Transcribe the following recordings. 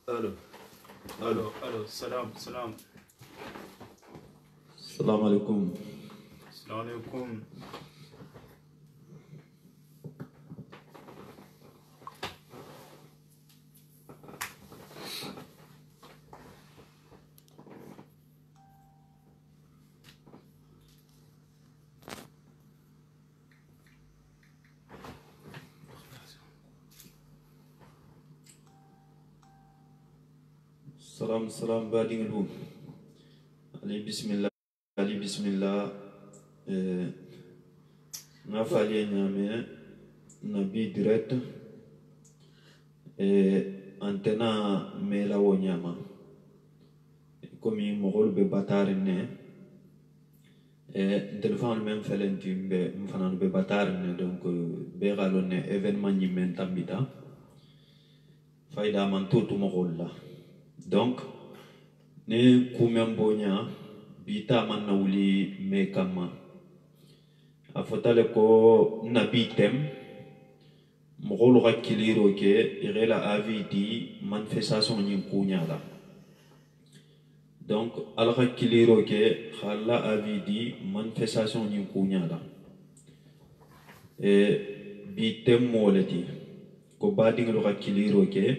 Allo. Allo, allo, salam, salam. Salam alaikum. Salam alaikum. Salam badinglu. Ali bismillah. Na fali nyame nabi direct antena mela wo nyama. Komi mogol be batarine téléphone même felenti be mfanan be batarine donc be galone événement ni men tambita fayda man tout mogol la. Donc, ne kumen bonya bita man na wuli me kama afotale ko nabi tem mogolo ga kiliro ke irela avidi manifestation ni kunya la. Donc ala ga kiliro ke khalla avidi manifestation ni kunya la bitem moleti ko badinglo ga kiliro ke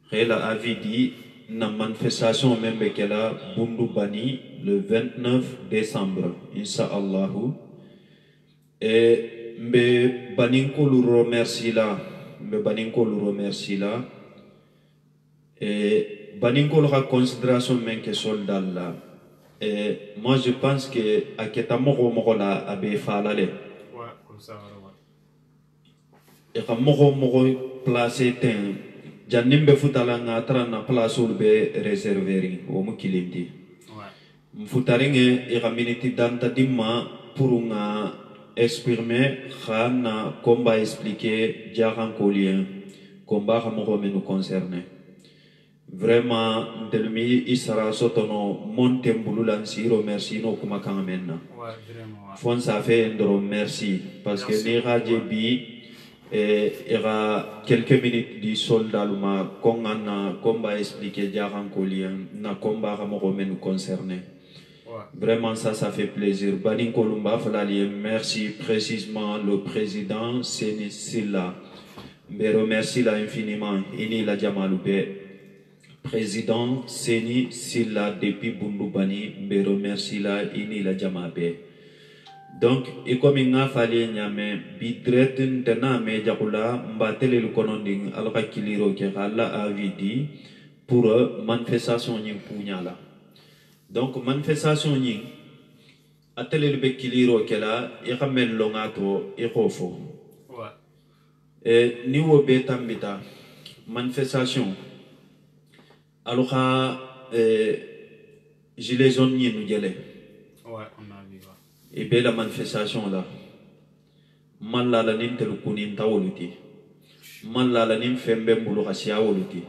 khela avidi na manifestation même kela bundu bani le 29 décembre inch'Allah mbe baninko lu remercie la baninko la considération même que soldat là moi je pense que aketa mogo la abe falale Ouais, comme ça, ouais. et ka mogo placé ten jannim be futala nga tara na place ul be réserveri o mu kilimti mfutaringe ira miniti danta dimma pour nga exprimer khana combat expliquer jaran kolien combat mo menu concerné vraiment ndelmi isara sotono monte mbululan siro merci no kuma kan menna ouais vraiment fon ça fait ndro merci parce que ni radio bi il y a quelques minutes du soldat ma kongana combat expliqué jaran kolien na combat ramoromé nous concerné vraiment ça fait plaisir banin kolumba falali merci précisément le président Seni Silla me remercie là infiniment ini la jamaloube président Seni Silla depuis Bundubani me remercie là ini la jamabe. Donc, et comme il a fallu nyame bidret tena me jakula mbatele le kononding alka kiliro ke ala avidi pour manifestation nyi punyala. Donc manifestation nyi atele le be kiliro ke la e kamel longato e khofo. Ouais. Ni wo be tambita manifestation alka gilets jaunes nyi nu jele. Ouais, on a vu. Et bien la manifestation là, man la nin tel kunin tawoluti, man la nin fembe mbulu kasia woluti,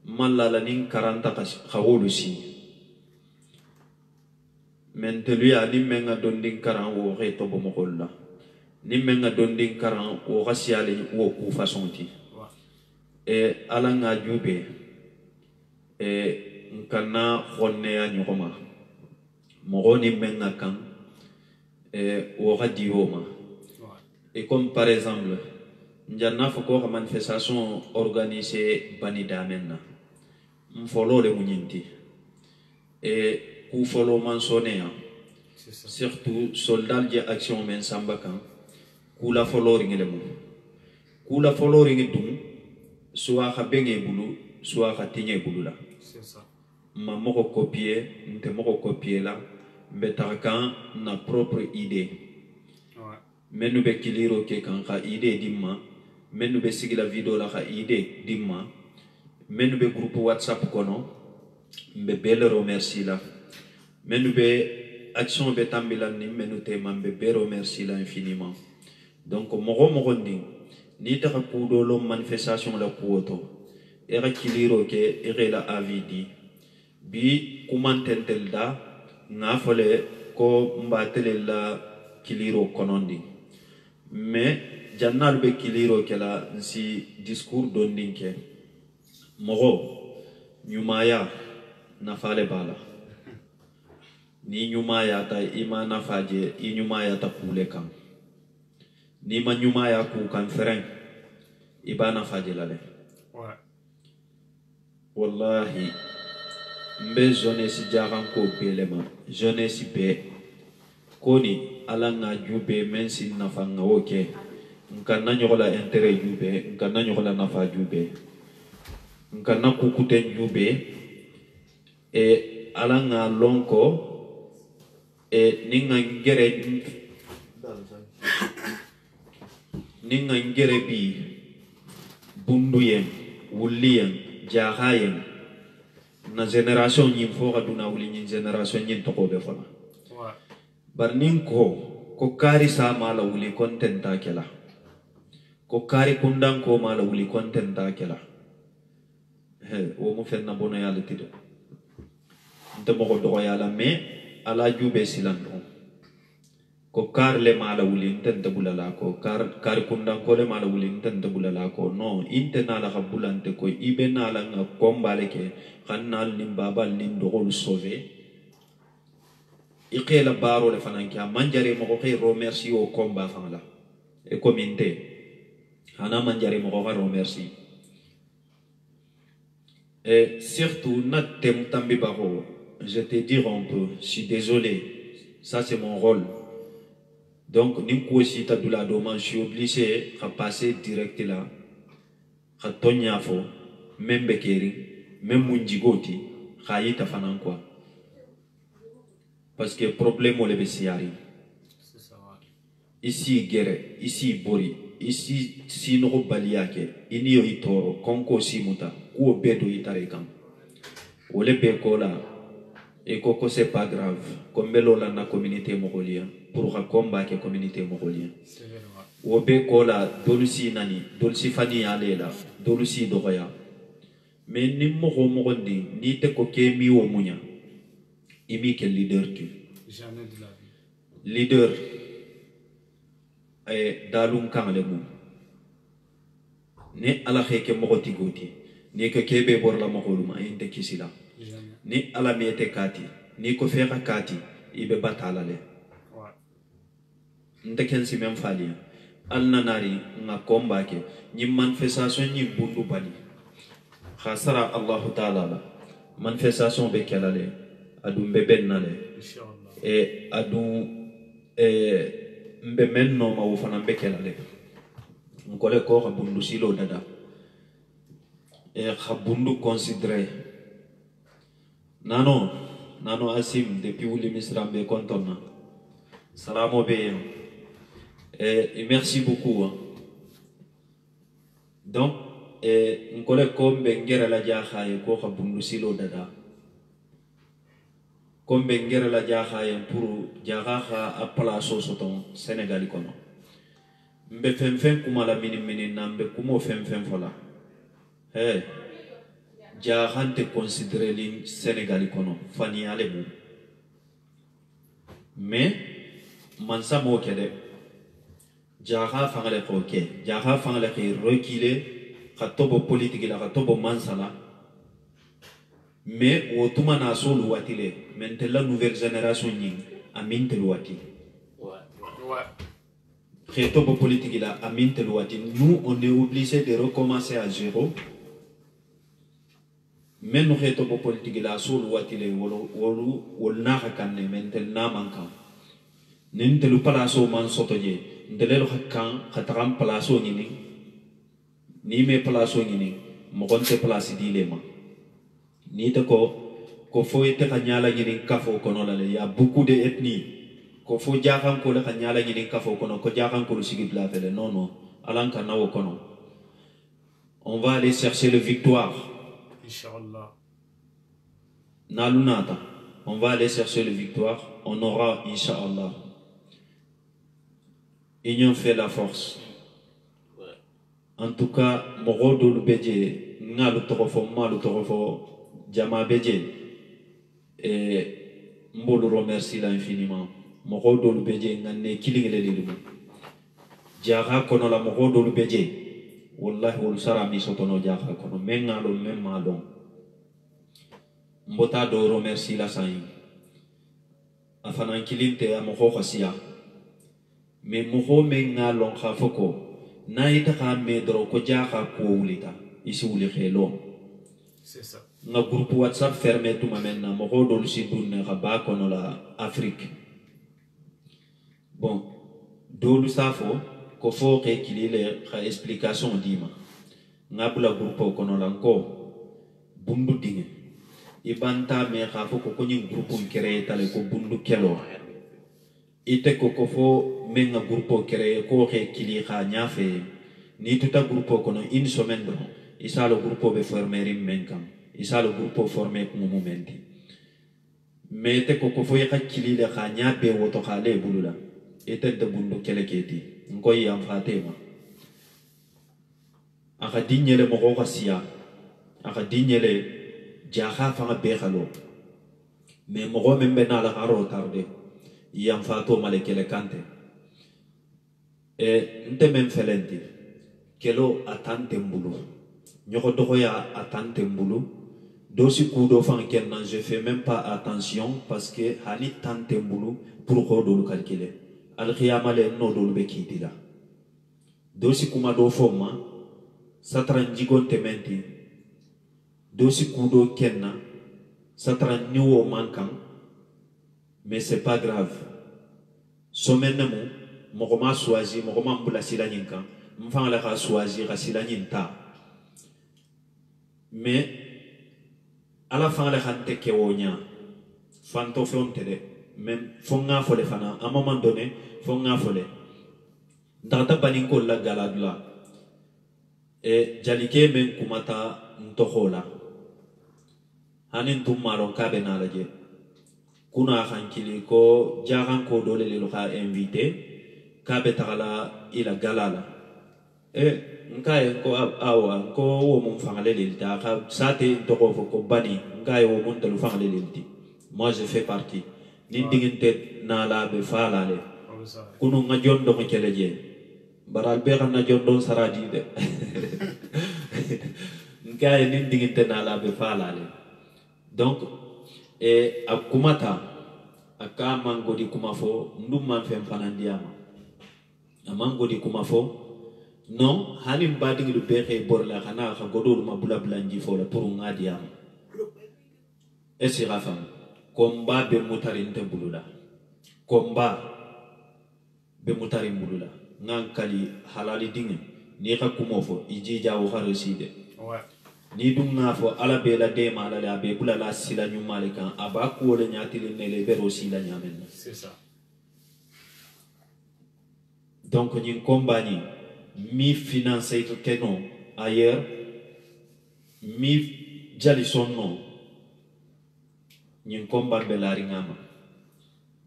man la nin 40 kawolusi. Mentelu ya ni menga donding karan wo reto bomokolla, ni menga donding karan wo kasia le wo ku fasonti. Et alanga jube, nkana khonne ya nyoma, mogoni menga kan. Et comme par exemple, nous avons une manifestation organisée Bani Damena. Nous follow les mouninti. Et nous follow mentionner. Surtout, soldats de action men sambakan. Nous la follow ring les mou. Nous la follow ring dum. Soit à bengue boulou, soit à tigner boulou là. C'est ça. Ma moko copier, n'te moko copier là. Betarakan na propre idée. Ouais. Menu be kiliro ke kan ka idée dimma, menu be sigila video la ka idée dimma, menu be groupe WhatsApp kono, mbe belle remercie la. Menu be action be tambilan ni menu te mambe be remercie la infiniment. Donc mogo nding ni ta kudo lo manifestation la kuoto. Era kiliro ke ere la avidi. Bi kumantentel da nga fole ko mbatele la kiliro konondi mais jannal be kiliro kela si discours dondinke mogo nyumaya nafale bala ni nyumaya ta ima nafaje I nyumaya ta kule kam ni ma nyumaya ku kan fereng iba nafaje lale wallahi mbe jeunesse jaran ko belema jeunesse be koni ala nga jube men sin nafa nga oke nka na nyola intérêt jube nka na nyola nafa jube nka na kukute jube e ala nga lonko ninga ngere bi bunduyen wuliyen jahayen na generation nyim fo aduna wuli nyin generation nyin to ko be fona barnin ko kari sa mala wuli kontenta kela ko kari kundan ko mala wuli kontenta kela o mo fenna bono yalla tido nte mo ko do yalla me ala jube silan ko kar le mala wuli nte bulala ko kar kundan ko le mala wuli nte bulala ko no inte na la bulante ko ibe na la nga kombale ke kannal nim babal nim dogol sauver iqela baro le fananki manjare mo ko remercier au combat fala e communauté ana manjare mo ko remercier et surtout natem tambi baro je te dire un peu je suis désolé ça c'est mon rôle donc ni ko si ta dula do man je suis obligé à passer direct là à tonya fo même bekeri même munjigoti khayita fanan quoi parce que problème o le besiari ici guerre ici bori ici sino baliake ini yo itoro konko simuta ko bedo itare kam o le be ko la et que c'est pas grave comme melo la na communauté mongolien pour combattre communauté mongolien o be ko la dolusi nani dolusi fani alela dolusi doya mais ni mo ngondi ni te ko kemi o munya imi ke leader tu jamais de la vie leader dalum kamale mu ni ala kheke mo goti goti ni ko kebe bor la mo holuma inte kisila ni ala mete kati ni ko feka kati ibe batala le ndeken si même fali alna nari nga komba ke ni manifestation ni bundu bali khasara allah taala la manifestation be kelale adu mbeben nale inshallah e adu mbe menno ma wo fana be kelale ngole ko bundu silo dada e khabundu considérer nano asim depuis où les misrambe contona salamo be et merci beaucoup donc ngole ko be ngere la jaxaye ko khabundu silo dada ko be ngere la jaxaye pour jaxaxa a place soton Sénégal kono mbe fem kuma la mini nambe kumo fem fola jaxante considérer li Sénégal kono fani ale bu mais man samo kede jaxa fangale ko ke jaxa fangale ki reculer khatobo politique la khatobo mansala mais otuma na solo watile maintenant la nouvelle génération ni aminte wati khatobo politique la aminte wati nous on est obligé de recommencer à zéro. Men no heto bo politique la solo watile wolu naka kanne mentel na manka nintelu palaso man sotoje ndelelo hakkan khataram palaso ni me palaso ni mo gonte place dilema ni te ko fo ete kanyala ni kafo kono la ya beaucoup de ethnies ko fo jaxan ko la kanyala ni kafo kono ko jaxan ko sigi bla fele non alanka nawo kono on va aller chercher le victoire. Inch'Allah. Nalunata, on va aller chercher la victoire, on aura Inch'Allah. Union fait la force. En tout cas, Morodo le Bédje, Nalu Torofo, Malu Torofo, Djama Bédje, et Mbolo remercie là infiniment. Morodo le Bédje, Nane Kiling le Lilu. Djara kono la Morodo le Bédje. Wallahi wol sara mi sotono jaxa kono mengalo memma don mbota do remercie la sayi afana kilinte amoko khasiya me moho menga lon khafoko na ita ka me dro ko jaka ko wulita isi wuli khelo c'est ça na groupe WhatsApp fermé tout maintenant moho do si dunne khaba kono la Afrique bon do lu safo ko fo ke kilile kha explication dima ngabula groupe kono la ko bundu dinge ibanta me khafo ko nyi groupe créé tale ko bundu kelo ite ko fo menga groupe créé ko ke kili kha nyafe ni tuta groupe kono une semaine don isa le groupe be former menkam isa le groupe formé ko momenti mais te ko fo ya kili le kha nyabe woto khale bulula ite de bundu kele keti ngoy am fatema aka dinyele mo ko khasiya aka dinyele jaha fanga be khalo mais mo go membe na la haro tarde yam fato malekele kante e nte men felenti kelo atante mbulu nyoko doko ya atante mbulu dosi kudo fan kenna je fais même pas attention parce que hani tante mbulu pour ko do calculer al khiyama le no do be kitila dosi kuma do foma satran jigonte menti dosi kudo kenna satran niwo mankan mais c'est pas grave somenemu mokoma choisi mokoma mbula sila nyinka mfanga la ka choisi ka sila nyinta mais ala fanga la khante ke wonya fanto fonte de même fonga fole fana à un moment donné fonga fole ndata banin ko la galadula e jalike men kumata ntohola hanin tumaro kabe na laje kuna hankili ko jahan ko dole le ka invité kabe tagala ila galala nkaye ko awa ko wo mun fangale lilta ka sate to ko bani nkaye wo mun telu fangale lilti moi je fais partie ni diginte na la be fala le kunu ngajon do ko keleje baral be kan na jondo saradi de nkaye ni diginte na la be fala le donc e akumata aka mangodi kumafo ndum man fem fanandiama amangodi kumafo non hani mbadi ngi bexé borla xana xa godol ma bula blanji fo la pour ngadiam esi rafam komba be mutarinte bulula komba be mutarim bulula ngankali halali dingi ni xa kumofo iji jawo xaro side ni dum na fo ala be la de mala la be bula la sila ñu malikan aba ko le ñati le ne le bero sila ñamen c'est ça donc ñi compagnie mi financer to keno ailleurs mi jali sonno ñi combat be la ringama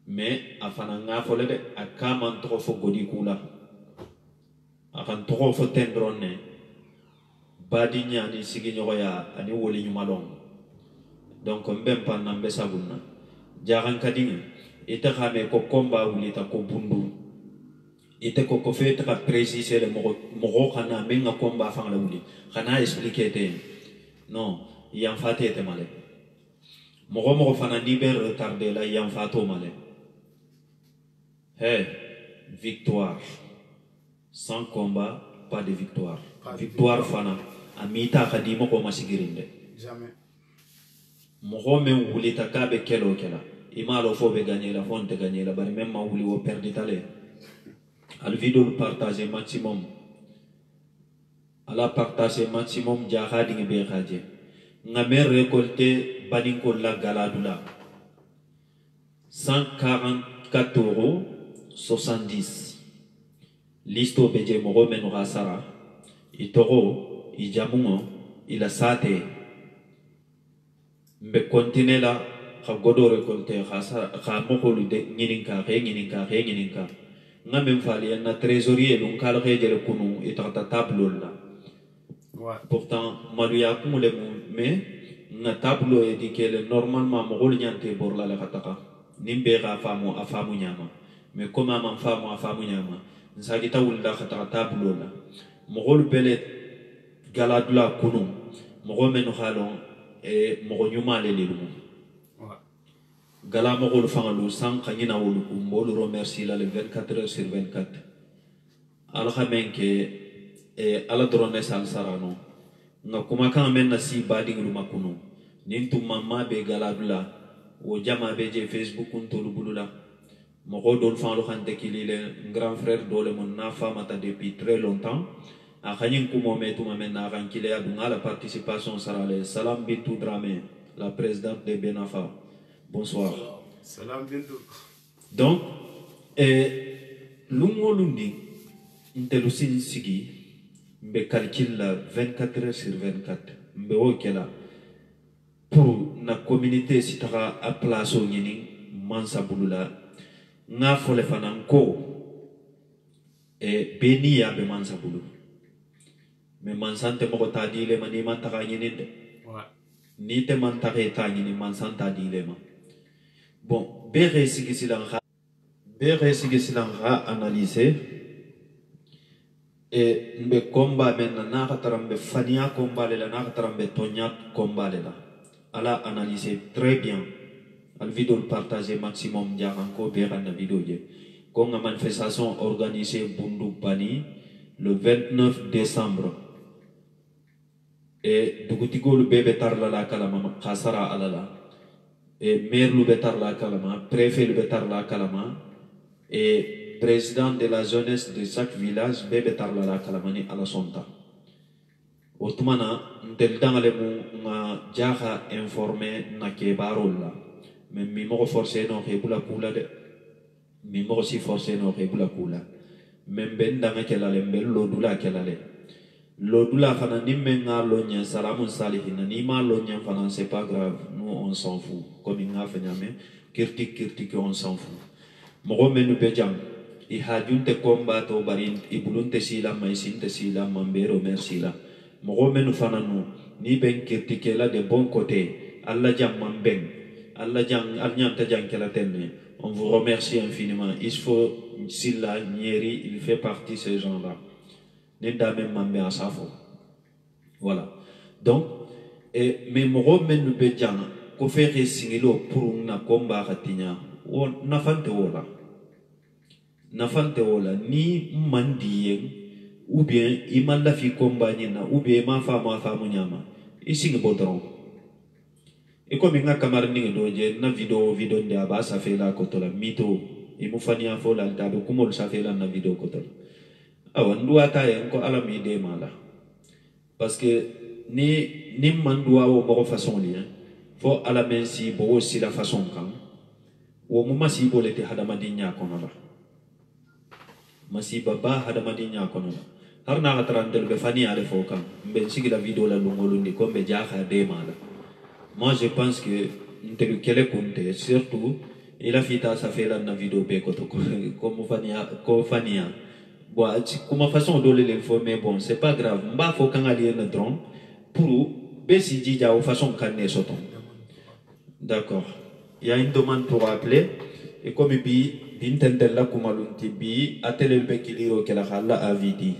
mais afana nga fo le de akama to fo godi kula akan to fo tendronne badi ñani sigi ñoya ani woli ñu malon donc mbem pan nambe sabunna jaran kadinga ite xame ko combat wuli ta ko bundu ite ko fete ka préciser le mo xana menga combat fa la wuli xana expliquer te non yam faté te malé mo fana di ben retardé la yam fato malé victoire sans combat pas de victoire victoire fana amita khadimo ko masigirinde jamais mo men wuli ta kabe kelo kela imalo fo be gagner la fonte gagner la bari même ma wuli wo perdre talé al vidéo le partager maximum ala partager maximum jaha dingi be khaje ngame récolter baninko la galadula 144,70 listo beje mo men rasara itoro ijamumo ila sate mbe continuer la ka godo récolter ka mo ko lu de nyininka ngam fali na trésorier lu kala khejere kunu itata tableau la pourtant maluya kumule mais na tableau e dikele normalement mo gol nyante bor la khataka nimbe ga famu afamu nyama mais comment man famu afamu nyama nsagi tawul da khataka tableau la mo gol bele galadula kunu mo go men khalon e mo nyuma le limu gala mo ko fangalu san kanyina wulu ko mbolu remercier la le 24 heures sur 24 al khamenke e ala drone sal sarano nga kuma kan men na si badi ngulu makuno nintu mamma be gala bla o jama be je Facebook unto bulula mo ko don fangalu khante kilile grand frère dole mon na famata depuis très longtemps a khanyin kumo metu mamen na ran kile adunga la participation sarale salam bintou Dramé la présidente de Benafa. Bonsoir. Salam Bintou. Donc, lungo lundi, intelusin sigi, mbe calcul la 24 heures sur 24, mbe okela, pour na communauté si tara a place au nyini, mansa bulula, nga fole fananko, beni ya be mansa bulu. Me mansante moko ta dile ma ni man taka nyini de. Ni te man taka ta nyini mansanta dile ma. Bon, bere sigi silanga analyser et mbe combat men na katarambe fania combat la na katarambe tonya combat la ala analyser très bien al vidéo le partager maximum dia encore bere na vidéo je ko nga manifestation organisée Bundu Bani le 29 décembre et dugutigo le bébé tarla la kalama khasara alala et maire lu betar la kalama, préfet lu betar la kalama, et président de la jeunesse de chaque village be betar la kalama ni ala sonta. Otumana ntel dangale mu nga jaha informé na ke barolla, mais mi mo forcé no hebula kula de, mi mo si forcé no hebula kula, même ben danga kelale mbel lodula kelale. Lodula fana ni menga lonya salamun salihin ni ma lonya fana c'est pas grave, nous on s'en fout comme il a fait nyame critique on s'en fout mo menu bejam I hajunte combat o barin ibulunte sila maisinte sila mambero merci la mo menu fana nu ni ben critique la de bon côté Allah jam mambeng Allah jang alnyanta jang kala tenne on vous remercie infiniment il faut sila nieri il fait partie de ces gens là. Voilà. Donc, mais mon men bedjana, ko faire singilo pour na combat ratinya, o nafante ola, ni mandien, ou bien imanda fi combat na, ou bien ma femme nyama, ising bodron. Et comme il y a camarade doje, na vidéo de aba ça fait la kotola, mito, il m'a fani a fola, d'abo kumol ça fait la na vidéo kotola. Awan dua taye ko ala mi de mala parce que ni mandua o mo façon li fo ala men si bo aussi la façon kan wo mo masi bo le te hadama dinya kono la masi baba hadama dinya kono la har na atrandel be fani ale fo kan ben sigi la vidéo la lungolundi ko be jaha de mala. Moi je pense que ntelu kele kunte surtout il a fita ça fait la vidéo be ko to comme fania bon, comment façon de le faire, mais bon, c'est pas grave. Mba faut qu'on aille le drone pour baisser déjà aux façon qu'on est sautant. D'accord. Il y a une demande pour appeler et comme il dit, d'intentel la kumalunti bi atele le bekiliro que la hala a vidi.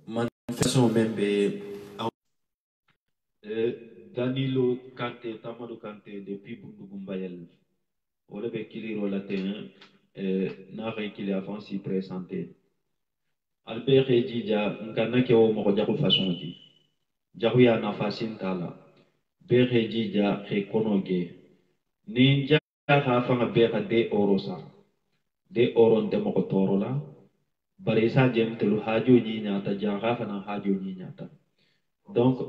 Manifestation même Danilo Kante, Tamadou Kante depuis Bundugumbayel. On le bekiliro la terrain. N'arrêt qu'il avant s'y présenter. Albert Edija, n'kana ke o mo jago façon di. Jago ya na fasin tala. Ber Edija rekonoge. Ninja ha fanga bera de orosa. De oron de mo torola. Barisa jem telu hajo ni nyata jaga fana hajo ni nyata. Donc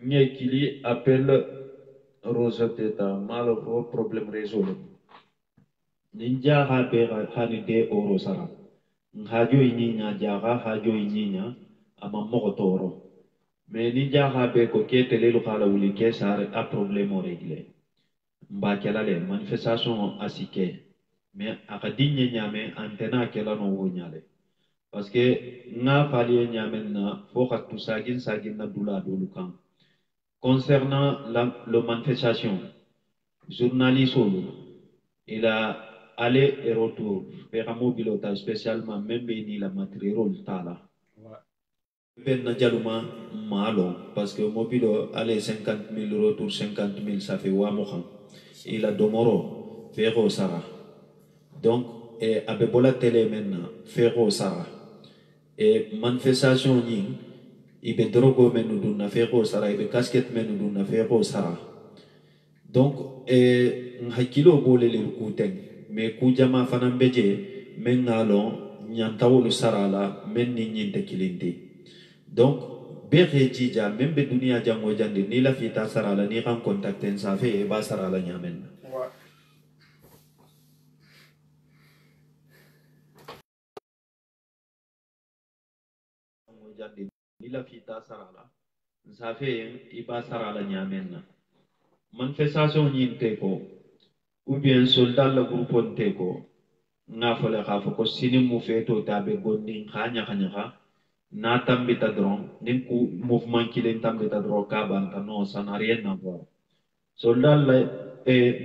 Nyekili appelle Rosetta malheureux problème résolu. Ninja ha bera hani de oro sara hajo inyinya jaga hajo inyinya ama mokotoro mais ninja ha be ko ketele lo kala wuli ke sare a problème réglé mba kala le manifestation asike mais akadinye nyame antena kala no wonyale parce que nga fali nyame na fo khatu sagin na dula dulukan concernant la manifestation journaliste il a aller et retour, faire un mobile spécialement même ni la matériel tala. Ben Najaluma Malo, parce que mobile allez 50 000 retour 50 000, ça fait Wamohan. Il a Domoro, Ferro Sarah. Donc, Abebola télé maintenant, Ferro Sarah. Et manifestation yin, il be drogo menu na Ferro Sarah, il be casquette menu na Ferro Sarah. Donc, hakilo bole le kuteng, mais kujama fanambeje, men ngalon, nyantawolu sarala, men ni nyinte kilindi. Donc, bere jija, même be dunia jango jande, ni la fita sarala, ni kan contacten sa fe, e ba sarala nyamen. Jande, ni la fita sarala, sa fe, e ba sarala nyamen. Manifestation nyinte ko, ou bien soldat la groupe teko, nga fole ko sini mu feto tabe gondi khanya khanya na tambita dron nin ku mouvement kilen tambita dron ka banta non ça n'a rien à voir soldat la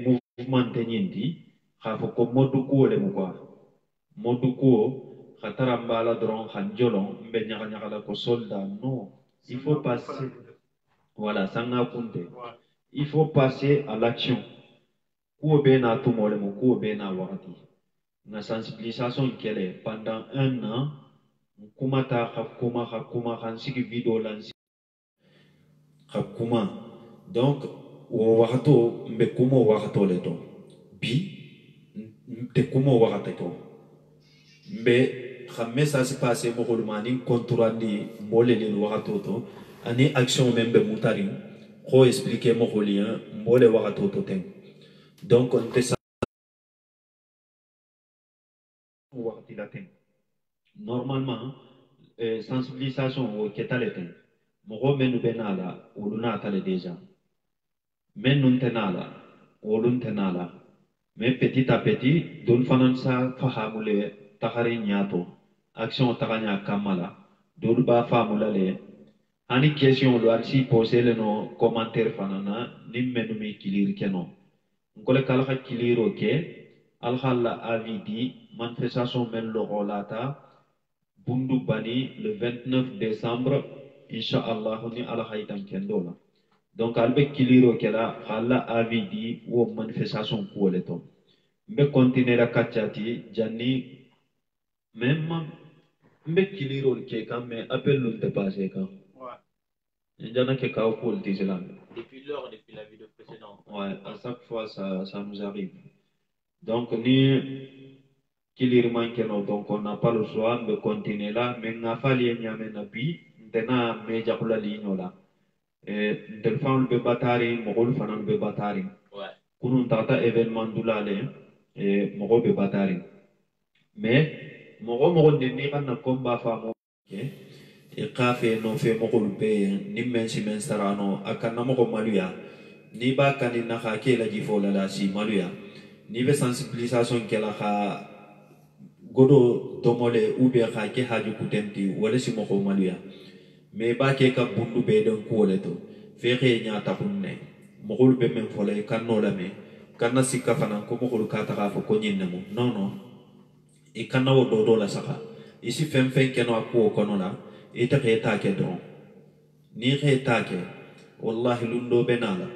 mouvement tenyindi ko modu ko le mu quoi modu ko khatara mbala dron khanjolon mbe nya nya la ko soldat non il faut passer voilà sanga kunte il faut passer à l'action ko be na to mole mu ko be na wakati na sensibilisation kele pendant 1 an kumata hakuma hansigi video lansi hakuma donc o wakato mbe kumo wakato leto bi te kumo wakato to mbe xamme ça se passe mo holmani contrôler mbolé le wakato to ani action membe mutari ko expliquer mo holien mbolé wakato to ten donc on te wakati la ten normalement sensibilisation au ketaleten mogo menu benala uluna tale déjà menu tenala ulun tenala mais petit à petit don fanansa fahamule tahari nyato action taganya kamala dol ba famula le ani question lo alsi poser le no commentaire fanana nim menu mi kilir keno ngole kala ka kiliro ke al khalla avidi manifestation men lo golata bundu bani le 29 décembre inshallah ni ala haytan kendola donc albe kiliro kela khalla avidi wo manifestation ko leto mbe continuer la kachati janni même mbe kiliro ke kam mais appel lu dépasser quand ouais jana ke ka ko le tislam depuis l'heure depuis la vidéo précédente ouais à chaque fois ça nous arrive donc ni kilir mankeno donc on n'a pas le choix de continuer là mais n'a fallu nyame na bi ndena me jakula ligno la ndel fan be batari mogol fanan be batari ouais kunun tata événement dulale mogo be batari mais mogo de ni kan na komba fa mo e qafe no fe mogol be nimmen si men sarano akana mogo maluya ni ba kanina kha ke la jifo la si maluya ni be sensibilisation ke la kha godo tomole ube kha ke haju kutenti wala si moko maluya me ba ke ka bundu be don ko leto fexé nya ta kunne mogol be men fole kan no la me kan sikka fana ko mogol ka ta fa ko nyinne mo non non e kan wo do la saka isi fem ke no ko kono la e ta ke ta ke don ni ke ta ke wallahi lundo benala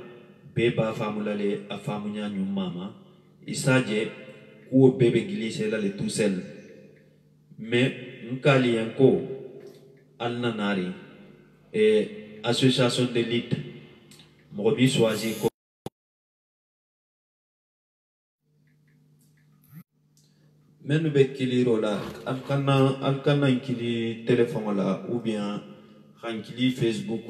be ba famulale afamu nya nyum mama isaje ou bébé glissé là le tout seul mais nkali yanko alnanari et association d'élite mobi choisi ko menu be kiliro la alkana kili téléphone là ou bien kili Facebook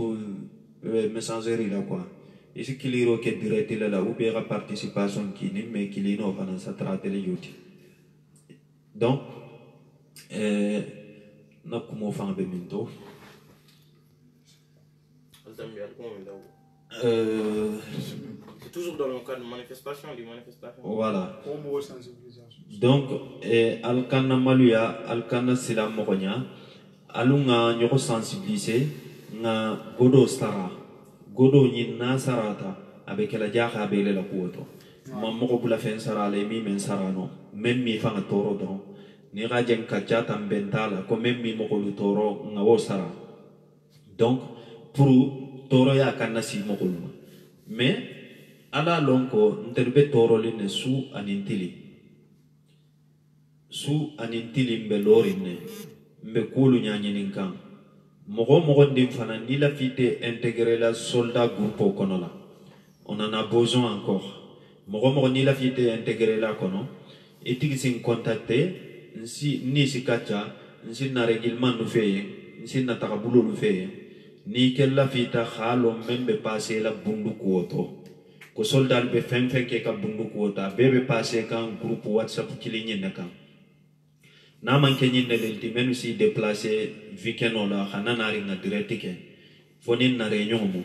messagerie là quoi ici kiliro ke direct là ou bien la participation qui ni mais kilino fana sa traiter les youti donc na kumo fan be minto c'est toujours dans le cas de manifestation, voilà donc alkana maluya alkana sila mokonya alunga nyoko sensibiliser nga godo stara godo nyina sarata avec la jaha be le la kuoto mammo bula fen sarale mi men sarano même mi fa toro don ni rajen kachata mbentala ko même mi mo ko toro nga wo sara donc pour toro ya kanna si mokulma mais ala lonko nterbe toro line su anintili mbe lorinne mbe kulu nyanyinin kan mogo ndim fana ni la fite intégrer la soldat groupe kono la on en a besoin encore mogo ni la fite intégrer la kono etigi sin contacter ni si kacha nsi na règlement nu feye nsi na takabulo nu feye ni kella fita khalo membe passer la bundu kuoto ko soldat be fen ke ka bundu kuota bebe passer kan groupe WhatsApp kilinye nakan na man kenyi nelti menu si déplacer weekend la khana na ringa direct ke foni na réunion mu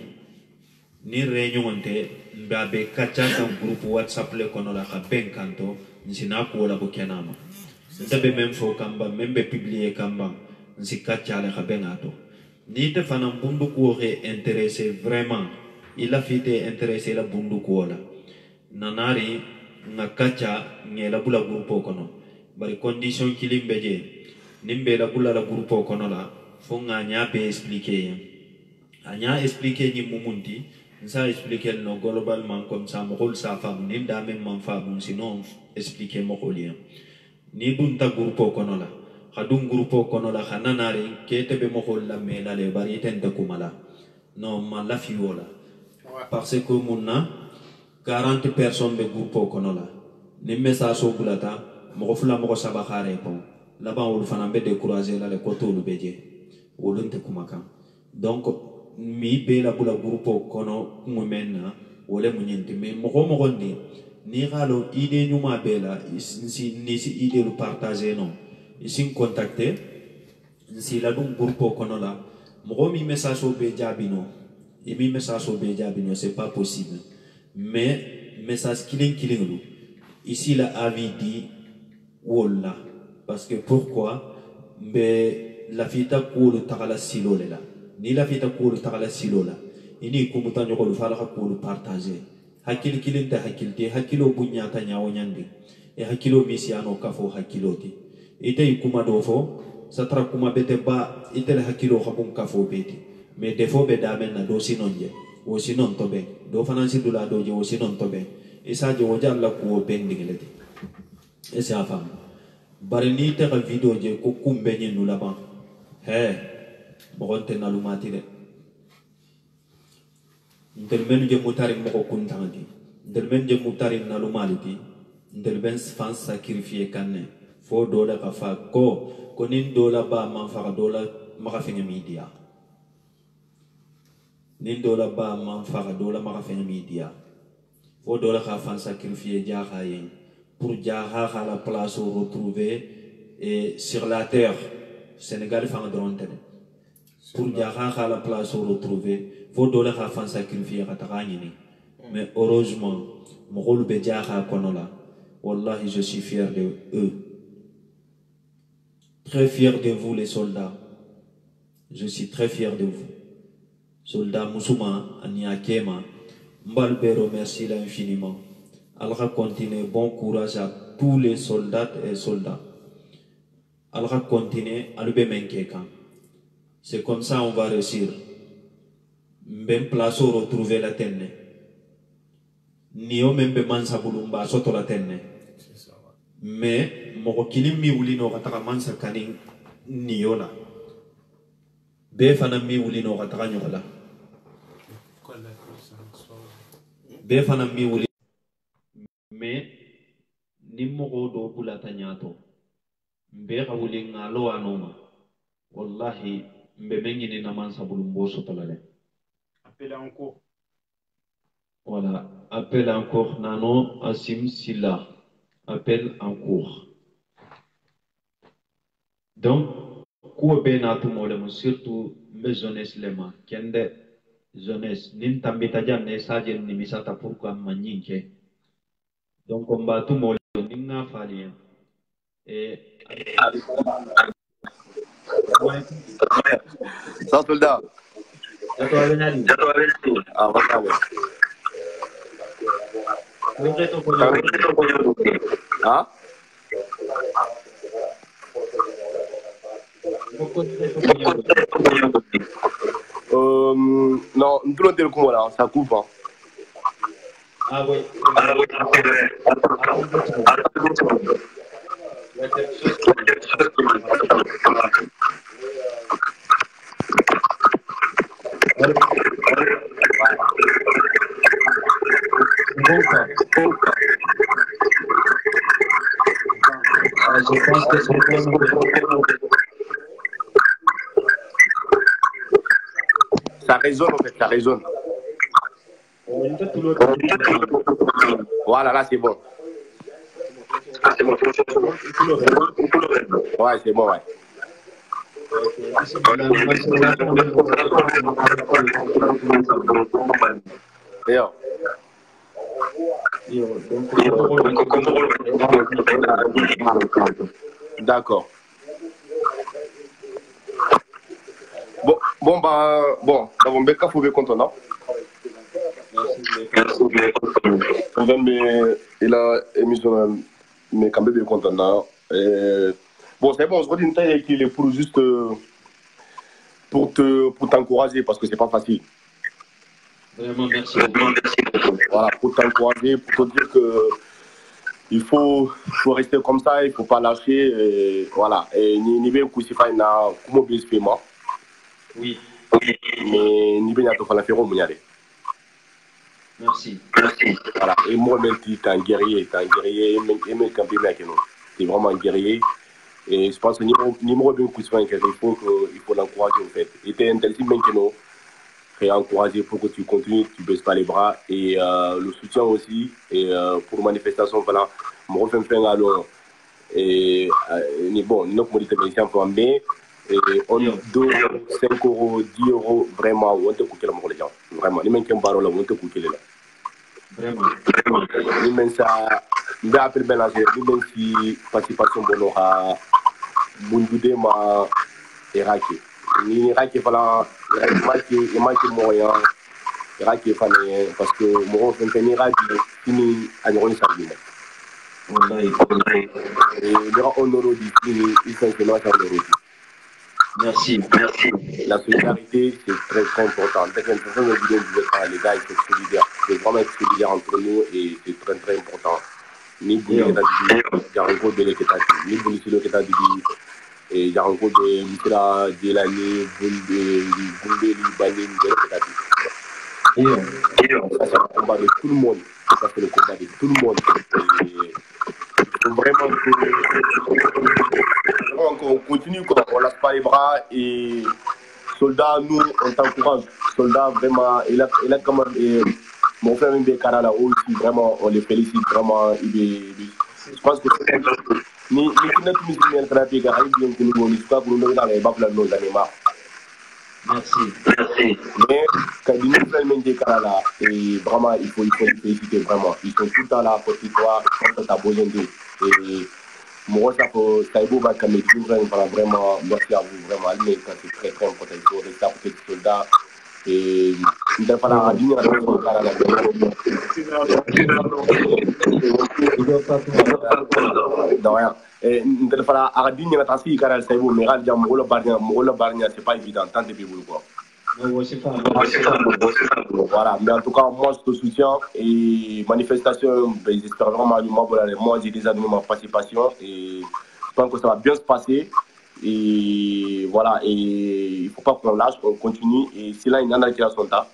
ni réunion te mbabe kacha kan groupe WhatsApp le kono la kha ben kanto nsi na ko la ko kenama ntabe même fo kamba membe publier kamba nsi kacha le kha ben ato ni te fana bundu ko re intéressé vraiment il a fait intéressé la bundu ko la nanari na kacha ngela bula groupe kono bari condition kilimbe je nimbe la bula la groupe kono la fo nga nya be expliquer anya expliquer ni mumundi nsa expliquer no globalement comme ça mo hol sa fam nim da même man fam sinon expliquer mo holien ni dunta groupe kono la khadum groupe kono la khananari kete be mo hol la me la le bari tente kumala non ma la fiola parce que munna 40 personnes be groupe kono la ni message so bulata mo fula mo saba khare ko la ba wol fana be décourager la le ko tolu beje wolunte kumaka donc mi be la bula groupe kono ngumena wole munyenti me mo ni galo idée nyuma be la si idée lu partager non ici contacter si la dum groupe kono la mo mi message o be jabino et mi message o be jabino c'est pas possible mais message killing lu ici la avis dit wala parce que pourquoi be la fita ko tagala silo la ni la fita ko tagala silo la ini ko mutanyo ko fala ko partager hakil kilinta hakilti hakilo bunya ta nyawo nyandi e hakilo misiano kafo hakiloti ite kuma do fo satra kuma bete ba ite la hakilo khabun kafo beti mais defo be damen na do sinonje o sinon tobe do fanansi dula do je o sinon tobe isa je o jalla ko bendingeleti e sa fam bari ni te ka video je ko kumbe ni nula ban he bogonte na lumati de ndelmen je mutari moko kuntandi ndelmen je mutari na lumaliti ndelben fan sacrifier kanne fo dola ka fa ko nin dola ba man fa dola maka fenga media nin dola ba man fa dola maka fenga media fo dola ka fan sacrifier ja khayen pour jaha la place où retrouver et sur la terre Sénégal fa ndronte pour jaha la place où retrouver faut donner à faire sacrifier à Tarangini mais heureusement mon rôle be jaha konola wallahi je suis fier de eux, très fier de vous les soldats, je suis très fier de vous soldats musulmans aniakema mbalbe remercie infiniment. Allah continue, bon courage à tous les soldats et soldats. Allah continue à le bémenkekan. C'est comme ça on va réussir. Même place où retrouver la tenne. Nio même mansa bulumba soto la tenne. Mais mon kilim mi wulino kataka mansa kaning niola. Be fana mi wulino kataka nyola. Be fana mi wulino. Mais ni mogo do bulata nyato mbe xawuli ngalo anoma wallahi mbe mengini na man sabulu mboso tolale appel encore voilà appel encore nano asim silla appel en cours donc ko be na to molem surtout mbe jeunesse lema kende jeunesse nin tambita janne sajen ni misata pourquoi manyinke. Donc, on va tout le monde faire. Et. Sans soldat. Ah, le coup là, ça coupe. Hein. Ah oui. Je pense que c'est ça résonne en fait, ça résonne. Voilà, là c'est bon. Ouais, c'est bon, ouais. D'ailleurs. D'accord. Bon, Beka, faut bien content, non? Il a émission, mais quand même bien content, non? Bon, c'est bon, on se redit une taille qu'il est pour juste pour t'encourager parce que c'est pas facile. Vraiment, merci. Voilà, pour t'encourager, pour te dire que il faut rester comme ça, il faut pas lâcher, et voilà. Et ni bien que c'est pas une comment bien se fait moi. Oui. Mais ni bien à te faire la faire au Mouniale. Merci. Voilà. Et moi même tu es un guerrier, et même quand tu es vraiment un guerrier. Et je pense que numéro bien que c'est pas il faut l'encourager en fait. Et tu es intéressé maintenant. Et encourager pour que tu continues, tu ne baisses pas les bras. Et le soutien aussi. Et pour manifestation, voilà, je refais un peu alors. Et bon, nous avons dit que c'est mais on donne 5 €, 10 €, vraiment, on te coupe les gens. Vraiment, les mecs qui ont parlé là, on te coupe là. Vraiment. Les mecs, ça, je vais appeler bien la chose, les mecs qui participation de l'Ora, Bundude, ma Iraki. Ni Iraki, voilà, il manque moyen. Iraki, parce que mon frère, c'est un Iraki, fini à l'Iran, ça vient. Et on aura dit, il faut que nous ayons. Merci. La solidarité, c'est très, très important. Dès qu'un personne me dit les gars, il faut être solidaire. Il faut vraiment être solidaire entre nous et c'est très, très important. Ni pour les Jaranko de l'État, ni pour les États et Jaranko de Mitra, Djelani, Boulbe, Libani, de l'État. Ça, c'est le combat de tout le monde. Ça, c'est le combat de tout le monde. Et vraiment, on continue, quoi. On lâche pas les bras et soldats, nous, on t'encourage. Soldats, vraiment, il a quand même, mon frère Mbekara là aussi, vraiment, on les félicite, vraiment, je pense que c'est ni qui n'a plus de thérapie, car il vient que nous, pas que nous, dans les baffles, nos animaux. Merci. Mais quand il nous fait Mbekara là, et vraiment, il faut les féliciter, vraiment. Ils sont tout le temps là à côté de toi, quand tu as besoin d'eux. Et moi, ça peut, ça est beau, vraiment, merci à vous, vraiment, mais c'est très, très important. Il faut rester à côté des soldats. Et il va falloir dire à la de rien. Il va falloir dire à la car c'est beau, mais c'est pas évident, tant de people, quoi. Voilà, mais en tout cas, moi je te soutiens et manifestation, j'espère vraiment moi j'ai déjà donné ma participation et je pense que ça va bien se passer et voilà, et il ne faut pas qu'on lâche, on continue et si là il y en a qui sont là,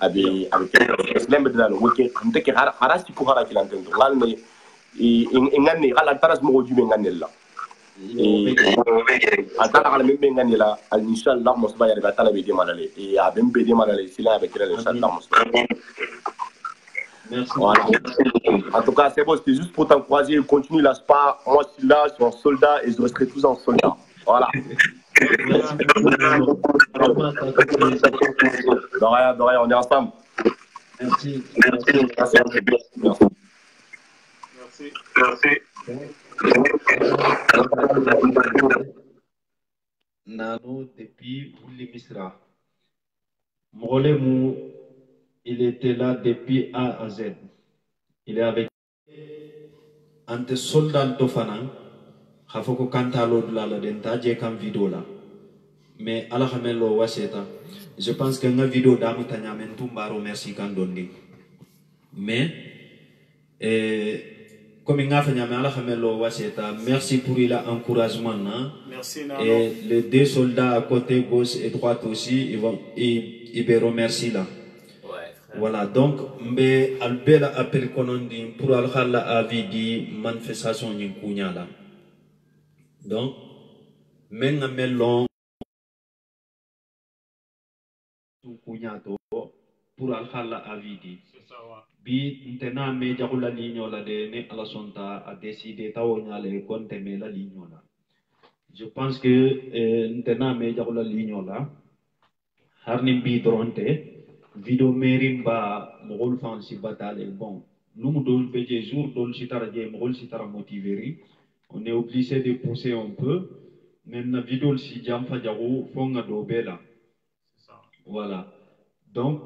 avec l'un de la week-end, on te kira harasi pour hara qui l'entend, là mais et ngane hala taras mo du ngane là. Et à la même bengani là, Inch'Allah, on va y arriver à la BD Malale. Et à même BD Malale, c'est là avec elle, Inch'Allah. Merci. Voilà. En tout cas, c'est bon, c'était juste pour t'encourager. Continue la SPA. Moi, je suis là, je suis un soldat et je resterai tous en soldat. Voilà. De rien, on est ensemble. Merci. Nano depuis Bouli Misra. Mourolemou, il était là depuis A à Z. Il est avec ante soldat Tofana. Hafoko Kantalo de la Denta, j'ai comme vidéo là. mais ala khamelo waseta je pense que nga vidéo damu tanyamen tumbaro merci kandondi mais comme nga fanyame ala khamelo waseta merci pour il a encouragement na merci Nano. et les deux soldats à côté gauche et droite aussi ils me remercient là. Voilà, donc, mbe albela appel konondi pour alhala avidi manifestation ni kunyala. Donc, menga melon kunyato pour alhala avidi. Bi ntena me jakula ligno la de ne ala sonta a décidé tawonya le konte me la ligno la. Je pense que ntena me jakula ligno la harni bi dronte vidéo merimba mogol fansi batale bon nous dol beje jour dol sitara je mogol sitara motiver on est obligé de pousser un peu même na vidéo si jam fa jago fonga do bela voilà donc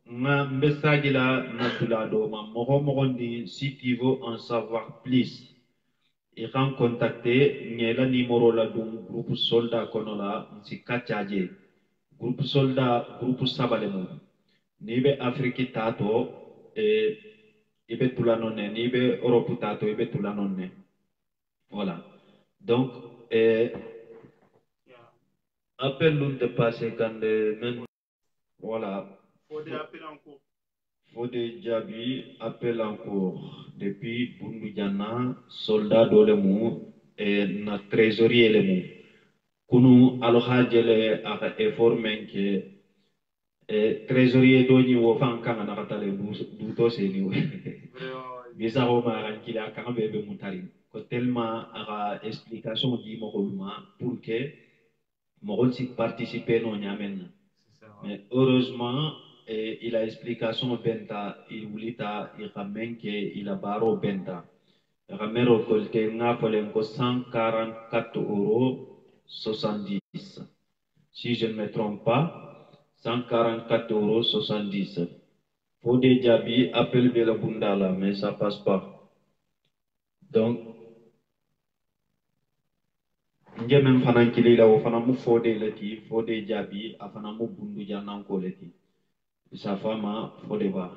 ma message là na tula do ma mogo ndi si tu veux en savoir plus et quand contacter ngela numéro la dum groupe soldat konola si kachaje groupe soldat groupe sabalemo nibe Afrique tato ibe tulanone nibe Europe tato ibe tulanone voilà donc appel l'un de passé quand même voilà faut des jabi appel en cours depuis Bundudiana soldat dolemu et na trésorier lemu kunu alhajele aka effort menke trésorier doni wo fan kanga na katale du to se ni bisa ko ma ran kila kanga bebe mutari ko tellement aga explication di mo pour que mo si participer no nyamen mais heureusement il a explication benta il wulita il ramène que il a baro benta ramero kolte nga falen ko 144,70 €, si je ne me trompe pas 144,70 €. Pour des Djabi, appelle Bela Bundala, mais ça passe pas. Donc, nje même fanan kilila o fana mu fode leti fode Djabi afana mu bundu janan ko leti sa fama fode ba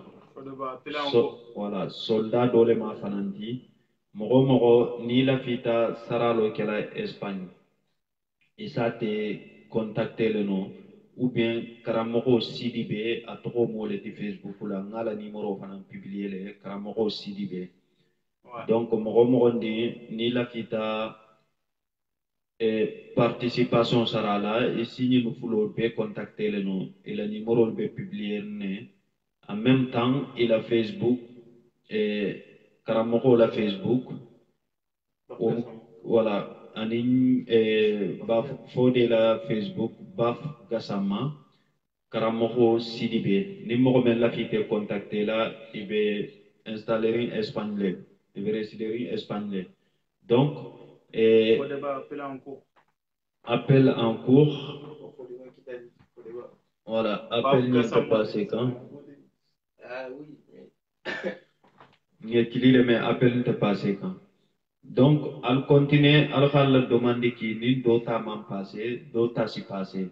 voilà soldat dole ma fananti mogo ni la fita saralo kela Espagne isa te contacter le nom ou bien karamogo Sidibé a trop moleti Facebook la ngala numéro fana publier le karamogo Sidibé donc mogo ni la fita participation sarala et signe nous faut le contacter le nom et le numéro le publier en même temps il a Facebook et karamogo la Facebook voilà ani baf fode la Facebook baf gasama karamogo Sidibé numéro men la fite contacter là il va installer en espagnol il va résider en espagnol donc appel en cours voilà appel n'est pas passé quand mais appel n'est passé quand donc al continuer al khal demande qui ni dota man passé dota si passé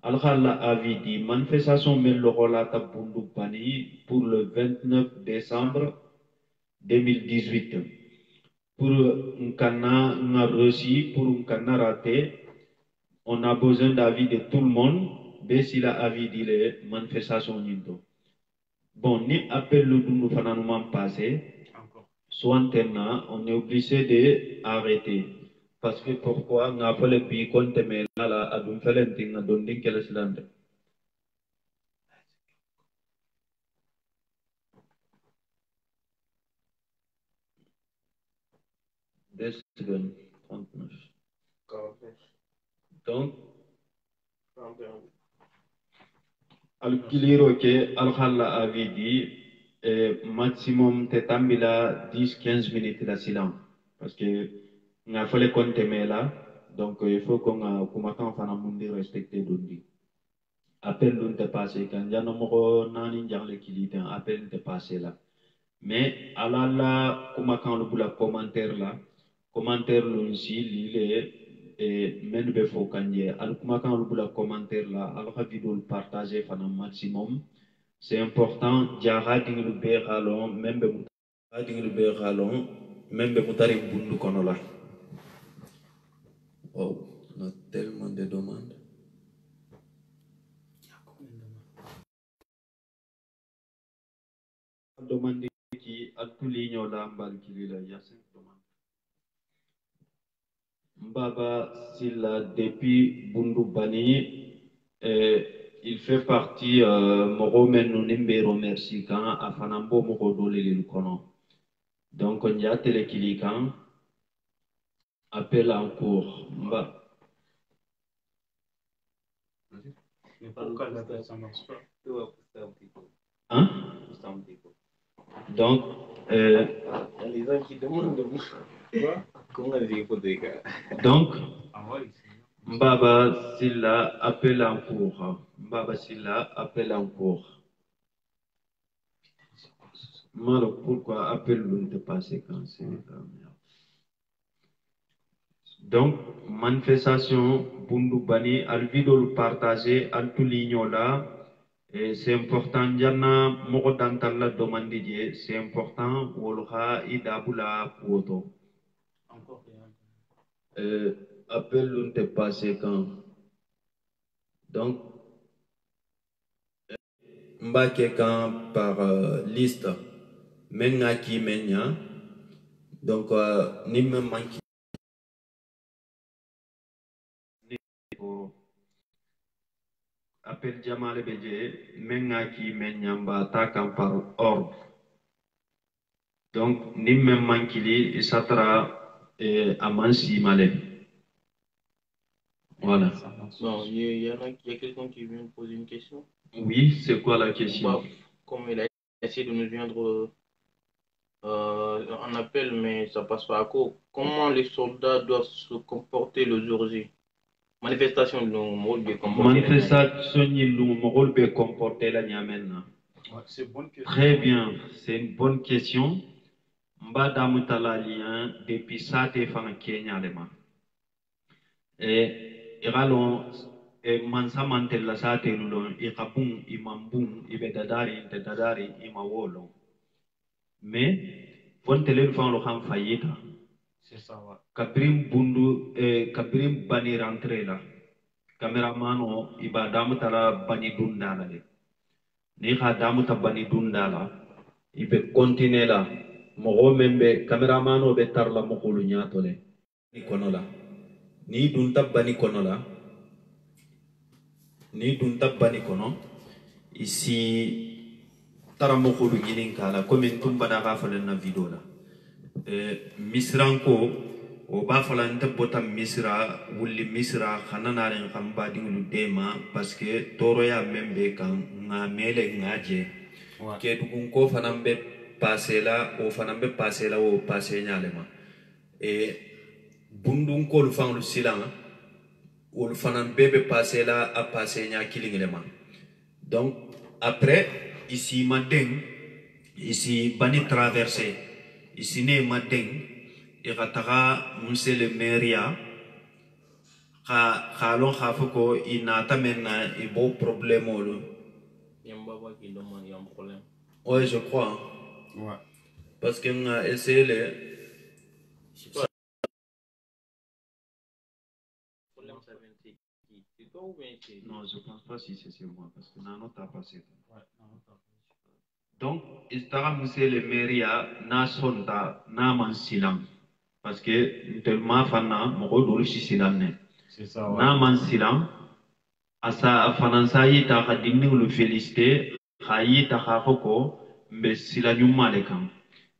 al khal avis dit manifestation men le relata bundu pani pour le 29 décembre 2018 pour un canard reçu pour un canard raté on a besoin d'avis de tout le monde mais s'il a avis dit les manifestations nindo bon ni appel le dundu fananuman passé soit on est obligé d'arrêter. Parce que pourquoi on a fait le pays qu'on te met là, à d'un felenting, à d'un ding qu'elle se lande. Deux secondes, 39. Donc, al-kiliro ke al-khalla avidi, maximum te tambila 10-15 minutes de silence parce que nga fallait compter mais là donc il faut qu'on a comment fana mundi respecter dondi appel l'on te passé quand jano mo nani jangle kilite appel te passé là mais ala la comment quand le bula commentaire l'on si lile men be fo kanje al kuma kan lu bula commentaire la al ka vidéo partager fana maximum c'est important jara dinglu be xalon membe dinglu be xalon membe mutari bundu kono la oh on a tellement de demandes demande qui a tous les gens là mbal qui la ya 5 demandes Mbaba Silla depuis bundu bani il fait partie moro men nous nimbe remercie quand afanambo moko dole le kono donc on y a télé kilikan appel en cours mba Mais pourquoi la ça marche pas? hein donc Les gens qui demandent quoi? Comment les hypothèques? donc Ah ouais, Mbaba Silla appel en cours Mbaba Silla appel en cours Malo pourquoi appel ne passé quand c'est donc manifestation bundu bani al vidéo partager al tout l'igno là et c'est important jana moko dantal la demande die c'est important wolha idabula poto encore appel ne passé quand donc mbake quand par liste menga ki menya donc ni me manki appel jamale beje menga ki menya mba takam par ordre donc ni me mankili isatra amansi male voilà Non, il y a quelqu'un qui vient de poser une question. oui c'est quoi la question Bah, comme il a essayé de nous joindre en appel, mais ça passe pas à quoi. Comment les soldats doivent se comporter le jour J? Manifestation de mode de comporter. Manifestation de mode de comporter la Niamena. Ouais, c'est bonne question. Très bien, c'est une bonne question. Mbadam talalien depuis ça te fan Kenya lema. Et iralon et mansa mantel la sa te lulon ikabun imambun ibedadari te dadari imawolo. Mais fontele fan lo kan fayita. C'est ça, ouais. Kabrim bundu kabrim bani rentré là. Caméraman iba damu tala bani dundala le ni kha damu ta bani dundala ibe continuer la mogo membe caméraman be tarla mokulu nyato le ni kono la ni dunta bani kono la ni dunta bani kono ici tara mokulu nginin kala comme tumba da ga falen na video la misranko o ba falante bota misra wulli misra khanana ren khamba dinglu dema parce que toro ya membe kan nga mele ngaje ke dugun ko fanambe pasela o fanambe pasela o passe nyalema e bundun ko lu fanglu silanga o lu fanambe be pasela a passe nya kilinglema donc après ici madeng ici bani traverser ici ne madeng irataka monsieur le maire khalon khafoko inata menna ibo problème lo Yambaba qui demande il y a un problème. ouais je crois Ouais. parce qu'on a essayé le Je sais pas. Problème ça vient de qui? C'est toi ou bien c'est non je pense pas si c'est moi parce que non t'as passé Ouais, non, donc istara monsieur le maire na sonta na man silam parce que tellement fana mogo dolu sisilane c'est ça, ouais. na man silam asa fanansa yi ta ka dinni lu féliciter khayi ta ka foko mbe sila nyuma le kan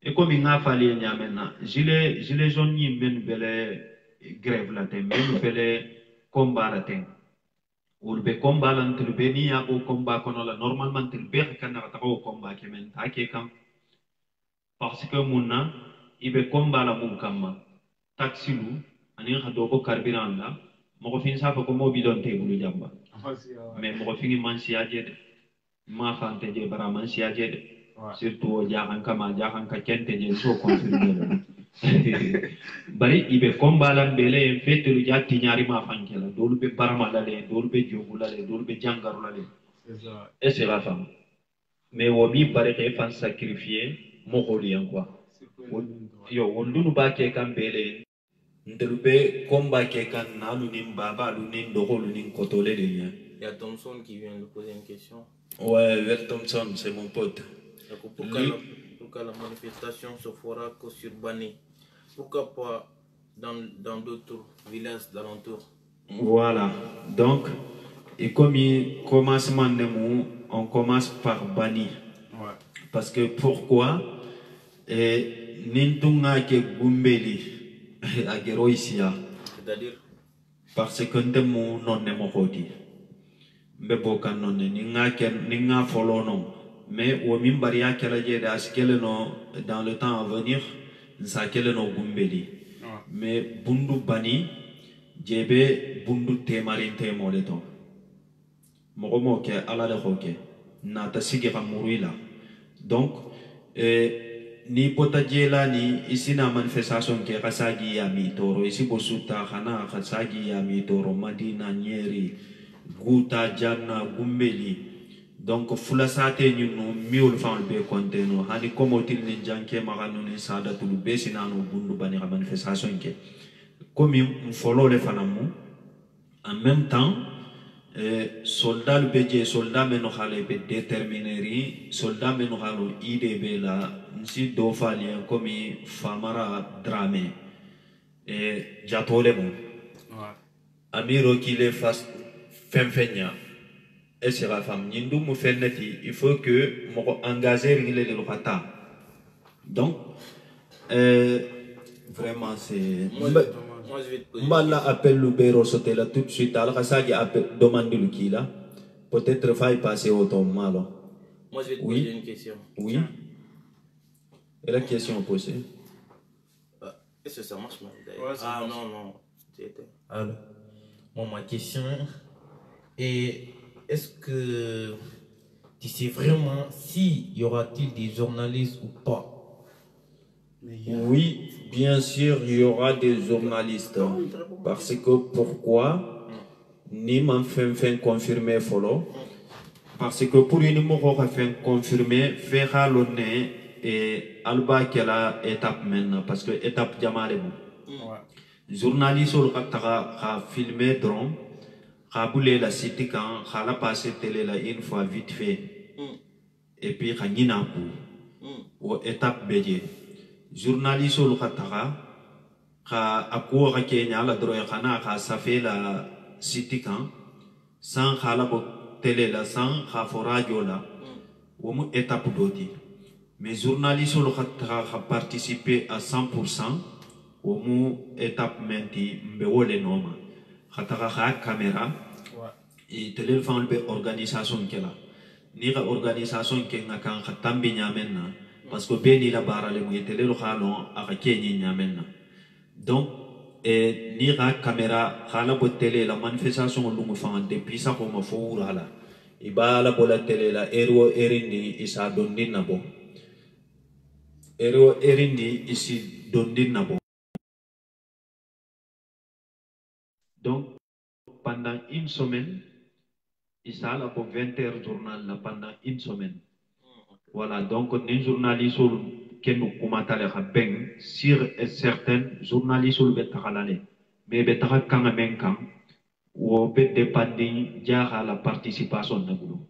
e ko mi nga fali nyamena gilet jaune yi men bele grève la tem men bele combat la tem ul be combat lan tul be ni ya ko combat kono la normalement tul be kan na ta ko combat ke men ta ke kam parce que munna ibe combat la mun kamma taxi lu ani ha do ko carburant la mo ko fin sa ko mo bidon te bulu jamba mais mo ko fin man si ajede ma fante je bara man si ajede surtout jahan kama jahan ka kente je so confirmer bari ibe kombala mbele en fetelu jatti nyari ma fankela dolu be barama lale dolu be jogula le dolu be jangaru lale et c'est la femme mais wobi bari ke fan sacrifier mo holiyan quoi yo wondunu ba ke kan bele ndelu be komba ke kan nalu nim baba lu nin dogolu nin kotole de lien. Il y a Thompson qui vient de poser une question. Ouais, Ver Thompson, c'est mon pote. Pourquoi la manifestation se fera que sur Bani? Pourquoi pas dans d'autres villages d'alentour? Voilà. Donc, et comme il commencement de mou, on commence par Bani. Ouais. Parce que pourquoi Nintunga ke Gumbeli a Geroisia. C'est-à-dire? Parce que nous non ne mokoti. Mbeboka non ninga follow non. Mais au mimbaria kela jede askele no dans le temps à venir, ça kele no Gumbeli. Mais bundu Bani, jebe bundu temarin temoleto. Moromo ke ala le hoke. Nata sigira murila. Donc, ni potajela ni ici na manifestation ke kasagi ya mitoro ici bosuta khana kasagi ya mitoro Madina Nyeri Guta Janna Gumbeli donc fulasate nyunu miul fan be konteno hani komotil ni janke maganu ni sada tulu be sinanu bundu bani manifestation ke comme mfolo le fanamu en même temps soldat le beje soldat meno khale be détermineri soldat meno khalo idb la nsi do falien comme Famara Dramé et jatole bon amiro qui les fasse femfenya et c'est la femme nindu mu fenneti il faut que mo engager rile le lofata donc vraiment c'est Moi, je vais te poser Mbala appelle le bureau sauter là tout de suite. Alors, ça qui appelle demande le qui là. Peut-être faille passer au ton mal. Moi, je vais te poser une question. Oui. Et la question posée. Est-ce que ça marche mal d'ailleurs? Ouais, ça marche. Non. Alors, bon, ma question est est-ce que tu sais vraiment si y aura-t-il des journalistes ou pas? Oui, bien sûr, il y aura des journalistes. Parce que pourquoi ni m'en fait confirmer follow. Parce que pour une mot fait confirmer, faire l'honneur et alba qu'elle a étape maintenant. Parce que étape diamant journaliste au a filmé drone, a boulé la cité quand a la passé télé là une fois vite fait. Et puis a nina pour étape bédier. Journaliste au Katara, a cours à Kenya, la droyana, a safé la city quand, sans halabo télé la, sans radio là, ou mu étape d'oti. Mais journaliste au Katara a participé à 100%, ou mu étape menti, mbewole noma. Katara a caméra, et téléphone be organisation qu'elle a. Ni la organisation qu'elle a quand tambi nyamena. Parce que ben il a barré le télé le halon à Kenya nyamena. Donc ni la caméra hala bo télé la manifestation lu mu fan depuis ça comme fo hala. Ibala bo la télé la ero erindi isa dondin nabo. Ero erindi isi dondin nabo. Donc pendant une semaine isa la pour 20 heures journal là pendant une semaine. Voilà, donc les journalistes qui nous commentent ben sur certains journalistes le betalale, mais betara kanga menkan ou bet dépending à la participation de boulot.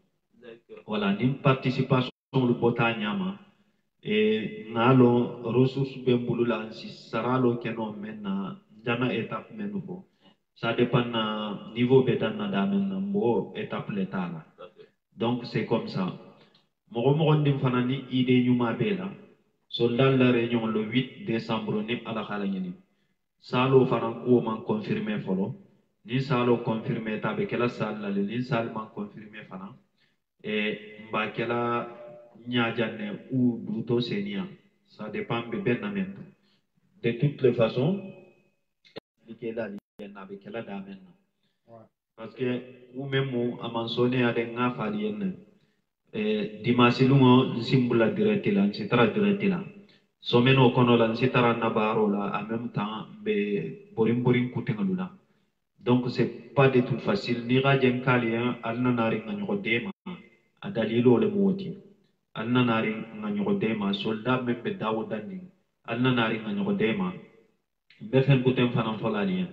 Voilà, une participation le botanyama et nalo ressources ben boulot là si saralo keno mena jana étape menuko. Ça dépend niveau betana damena mo étape l'état là. Donc c'est comme ça. Mogomogondim fanani idée nyuma bela soldat la réunion le 8 décembre ni ala khalangini salo fanan ko man confirmer folo ni salo confirmer tabe kala sal la ni sal man confirmer fanan et mbakela nyajane ou duto senia ça dépend de benamento de toutes les façons likela na be kala damen parce que ou même à mentionner à des ngafalienne dimanche lungo simbula direct là c'est très direct là someno kono lan sitara na baro la en même temps be borim borim kutengaluna. Donc c'est pas du tout facile ni rajen kalien alna nari nganyoko dema a dalilo le moti alna nari nganyoko dema soldat membe dawo dandi alna nari nganyoko dema be fen kutem fanan folalien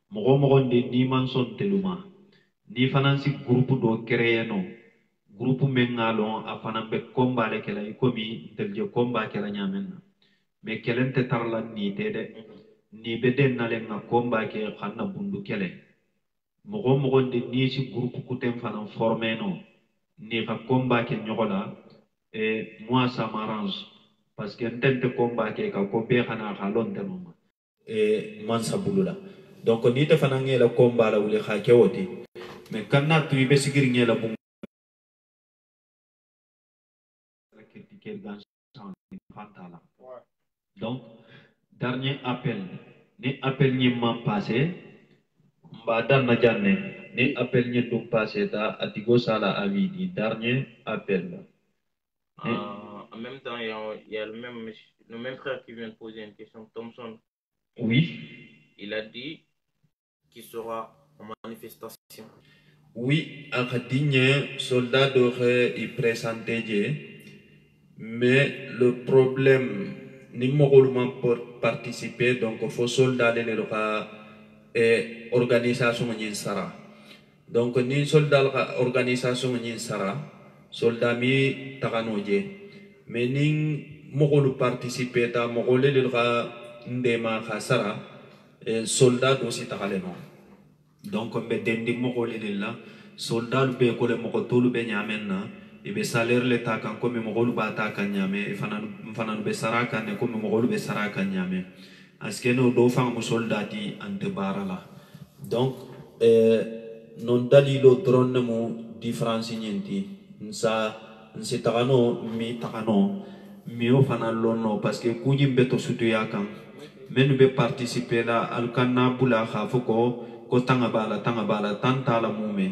mogo mogo de ni man son teluma ni fanansi groupe do créer no groupe mengalon a fanan be combat le kala ikomi telje combat kala nyamen mais kelente tarla ni tede ni beden nale nga combat ke xanna bundu kele mogo mogo de ni ci groupe kutem fanan formé no ni ka combat ke nyogola et moi ça m'arrange parce que entente combat ke ka ko be xana xalon tanuma et man sabulula donc ni te fanan ngela combat la wuli xa kewoti mais kanna tu be sigir ngela bu donc dernier appel ni appel ni man passé mba na janne ni appel ni dum passé ta atigo sala avidi dernier appel en même temps il y a le même frère qui vient de poser une question, Thompson. Oui, il a dit qu'il sera en manifestation. Oui, Akadigne, soldat devrait y présenter, mais le problème, ni moralement pour participer, donc il faut soldat de l'organisation de Sara. Donc, ni soldat de l'organisation de Sara, soldat mi Takanoje, mais ni moralement participer, ta moralement de ndema Sara, soldat aussi Takaleno. Donc on be dendi moko le la soldat be ko le moko tolu be nyamen na e be salaire le ta kan ko me moko ba ta kan nyame e fana be saraka ne ko me moko be saraka nyame aske no do fa mo soldati ante barala donc non dalilo drone mo différence nyenti nsa takano mi o fana lonno parce que kuji beto sutu yakan men be participer la alkanna bula khafoko ko tanga bala tanta la mume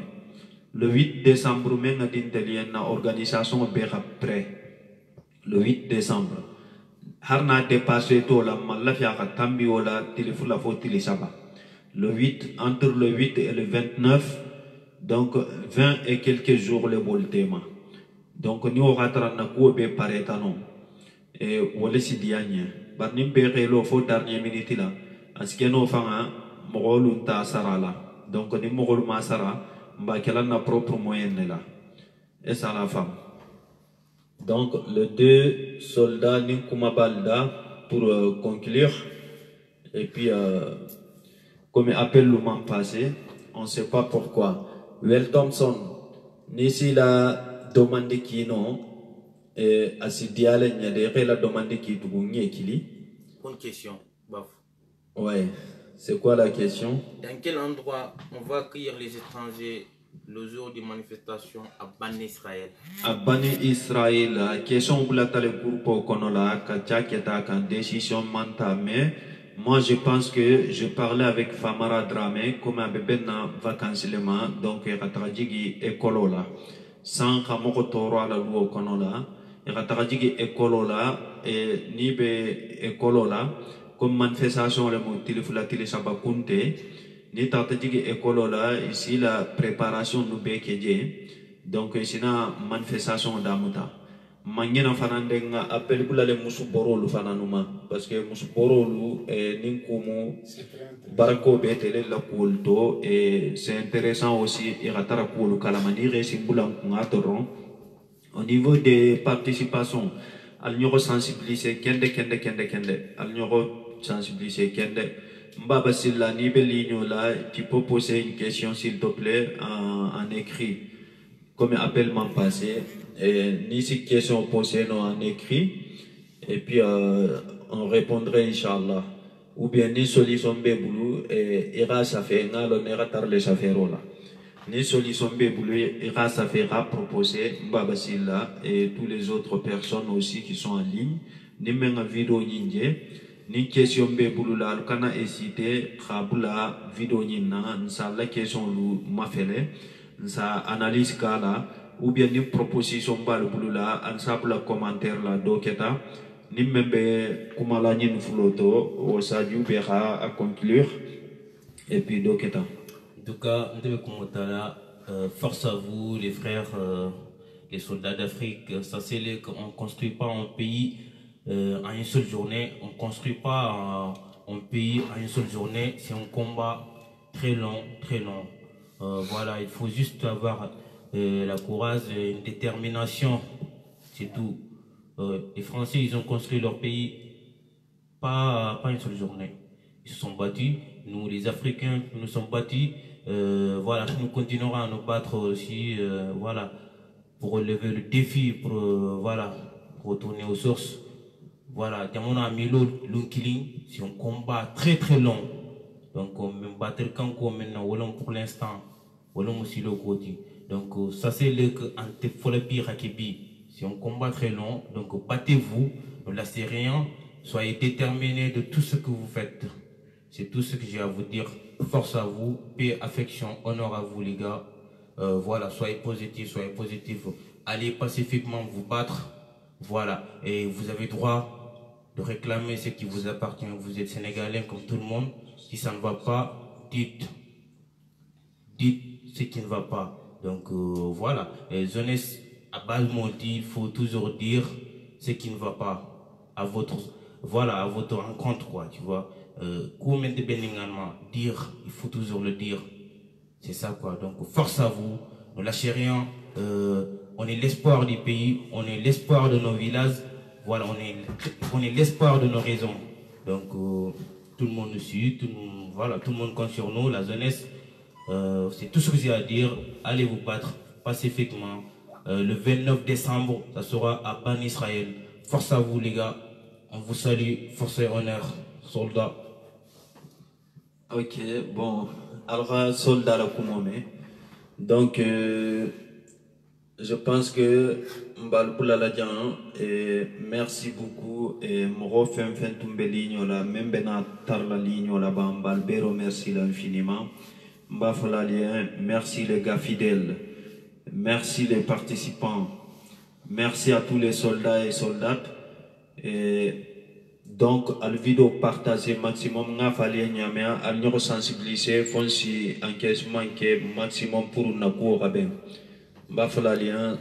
le 8 décembre men a dintelien na organisation be prêt le 8 décembre harna dépassé to la malafia ka tambi wala téléphone la faut saba le 8 entre le 8 et le 29 donc 20 et quelques jours le boltema donc ni o ratara na ko be paretano et wala sidianye barnim be relo faut dernière minute là askeno fanga mogolu ta sarala donc ni mogolu ma sara mba kala na propre moyen là et ça la femme donc le deux soldats ni kumabalda pour conclure et puis comme appel le moment passé on sait pas pourquoi Well Thompson ni si la demande qui non et asidiale nya de la demande qui du kili Bonne question, Baf. Ouais. C'est quoi la question? Dans quel endroit on va accueillir les étrangers le jour des manifestations à Bani Israël? À Bani Israël, la question pour la groupe Konola, Kachaketa, quand décision manta, mais moi je pense que je parlais avec Famara Drame, comme un bébé na vacances, donc il y a tragédie écolola. Sans Kamoko Toro à la loi Konola, il y a tragédie écolola, et Nibe écolola. Comme manifestation le mot téléphone sabakunte ni tatigi école là ici la préparation nous bekeje donc ici na manifestation d'amuta mangena fanandenga appel kula le musu borolu fananuma parce que musu borolu ninkumu barako betele la kulto et c'est intéressant aussi iratara kulu kalamani resimbulan kungatoro au niveau des participations al ñoko sensibiliser kende al ñoko sensibiliser kende mbaba silla ni be ligne là tu peux poser une question s'il te plaît en écrit comme appel m'en passé et ni si question posée non en écrit et puis on répondrait inchallah ou bien ni solution be bulu et ira ça fait ngalo nera tarle ça fait rola ni solution be bulu ira ça fait proposer mbaba silla et tous les autres personnes aussi qui sont en ligne ni menga vidéo nyinje ni question be bulula kana hésiter khabula vidéo nyina nsa la question lu mafele nsa analyse kala ou bien ni proposition bal bulula ansa bula commentaire la doketa Nimembe Kumalani Nfloto, Osadiou Bera à conclure, et puis Doketa. En tout cas, force à vous, les frères, les soldats d'Afrique. Ça, c'est qu'on ne construit pas un pays en une seule journée. On ne construit pas un pays en une seule journée. C'est un combat très long, très long. Voilà, il faut juste avoir la courage et une détermination. C'est tout. Les Français, ils ont construit leur pays pas une seule journée. Ils se sont battus. Nous, les Africains, nous nous sommes battus. Voilà, nous continuerons à nous battre aussi, voilà, pour relever le défi, pour, voilà, pour retourner aux sources. Voilà, Diamona Milo Lunkiling, c'est un combat très très long. Donc, on va battre quand maintenant, pour l'instant, aussi le côté. Donc, ça c'est le Antefolapi Rakebi. C'est un combat très long. Donc, battez-vous, ne laissez rien. Soyez déterminés de tout ce que vous faites. C'est tout ce que j'ai à vous dire. Force à vous, paix, affection, honneur à vous les gars. Voilà, soyez positifs. Allez pacifiquement vous battre. Voilà, et vous avez droit de réclamer ce qui vous appartient. Vous êtes sénégalais comme tout le monde. Si ça ne va pas, dites ce qui ne va pas. Donc voilà, et jeunesse, à base dit, il faut toujours dire ce qui ne va pas à votre, voilà, à votre rencontre, quoi, tu vois. Dire, il faut toujours le dire. C'est ça, quoi. Donc force à vous, ne lâchez rien. On est l'espoir du pays, on est l'espoir de nos villages. Voilà, on est l'espoir de nos raisons. Donc tout le monde nous suit, voilà, tout le monde compte sur nous, la jeunesse. C'est tout ce que j'ai à dire. Allez vous battre pacifiquement. Le 29 décembre, ça sera à Ban Israël. Force à vous les gars. On vous salue. Force et honneur, soldats. Ok, bon. Alors, soldat la Koumome. Donc, je pense que Mbalpoula Ladjan, et merci beaucoup. Et Moro Femfen Tumbeligno, la même Bena Tarla Ligno, la Bambalbero, merci infiniment. Mbafolalien, merci les gars fidèles. Merci les participants. Merci à tous les soldats et soldates. Et donc, à la vidéo partager maximum, n'a fallu nyamia, à nous sensibiliser, fonci encaissement qui maximum pour nous rabin.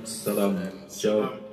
Salam. Ciao.